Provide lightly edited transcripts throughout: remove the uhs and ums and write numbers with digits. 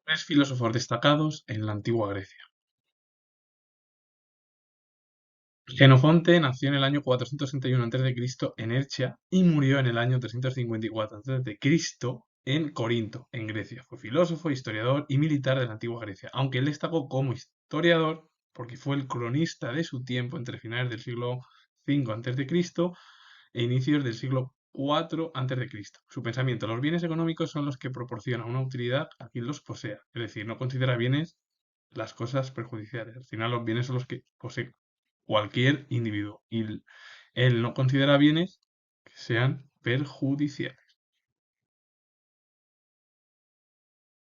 Tres filósofos destacados en la antigua Grecia. Jenofonte nació en el año 461 a.C. en Erchia y murió en el año 354 a.C. en Corinto, en Grecia. Fue filósofo, historiador y militar de la antigua Grecia, aunque él destacó como historiador porque fue el cronista de su tiempo entre finales del siglo V a.C. e inicios del siglo IV a.C. Su pensamiento: los bienes económicos son los que proporcionan una utilidad a quien los posea, es decir, no considera bienes las cosas perjudiciales. Al final los bienes son los que posee cualquier individuo y él no considera bienes que sean perjudiciales.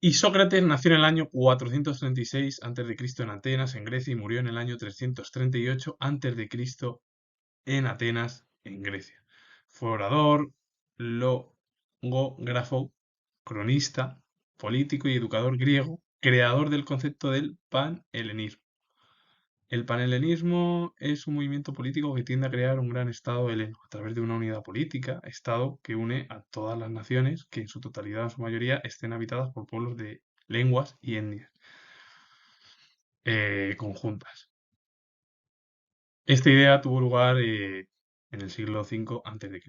Y Sócrates nació en el año 436 a.C. en Atenas, en Grecia, y murió en el año 338 a.C. en Atenas, en Grecia. Fue orador, logógrafo, cronista, político y educador griego, creador del concepto del panhelenismo. El panhelenismo es un movimiento político que tiende a crear un gran Estado heleno a través de una unidad política, Estado que une a todas las naciones que en su totalidad o en su mayoría estén habitadas por pueblos de lenguas y etnias conjuntas. Esta idea tuvo lugar en el siglo V a.C.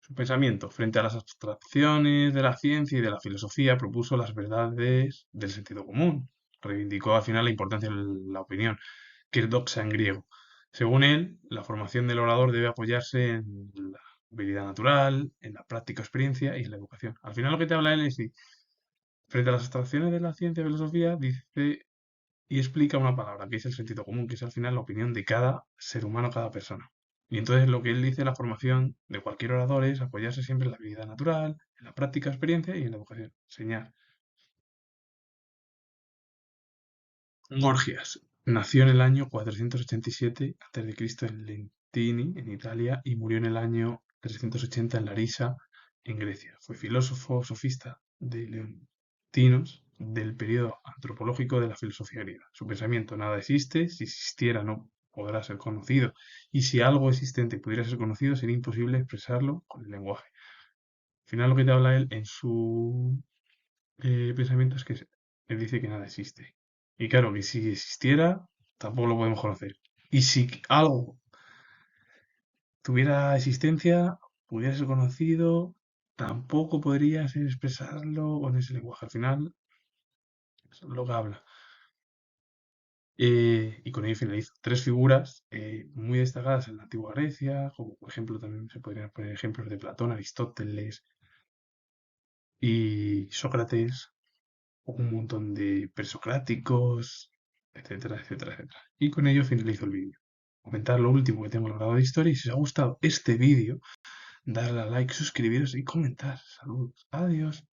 Su pensamiento, frente a las abstracciones de la ciencia y de la filosofía, propuso las verdades del sentido común. Reivindicó al final la importancia de la opinión, que es doxa en griego. Según él, la formación del orador debe apoyarse en la habilidad natural, en la práctica experiencia y en la educación. Al final lo que te habla él es, si frente a las abstracciones de la ciencia y filosofía, dice y explica una palabra, que es el sentido común, que es al final la opinión de cada ser humano, cada persona. Y entonces lo que él dice, la formación de cualquier orador es apoyarse siempre en la habilidad natural, en la práctica experiencia y en la educación. Enseñar. Gorgias nació en el año 487 a.C. en Lentini, en Italia, y murió en el año 380 en Larisa, en Grecia. Fue filósofo, sofista de Leontinos del periodo antropológico de la filosofía griega. Su pensamiento: nada existe, si existiera no podrá ser conocido, y si algo existente pudiera ser conocido, sería imposible expresarlo con el lenguaje. Al final lo que te habla él en su pensamiento es que él dice que nada existe. Y claro, que si existiera, tampoco lo podemos conocer. Y si algo tuviera existencia, pudiera ser conocido, tampoco podría ser expresarlo con ese lenguaje. Al final, eso es lo que habla. Y con ello finalizo. Tres figuras muy destacadas en la antigua Grecia, como por ejemplo también se podrían poner ejemplos de Platón, Aristóteles y Sócrates, un montón de presocráticos, etcétera, etcétera, etcétera. Y con ello finalizo el vídeo. Comentar lo último que tengo grabado de historia, y si os ha gustado este vídeo, darle a like, suscribiros y comentar. Saludos. Adiós.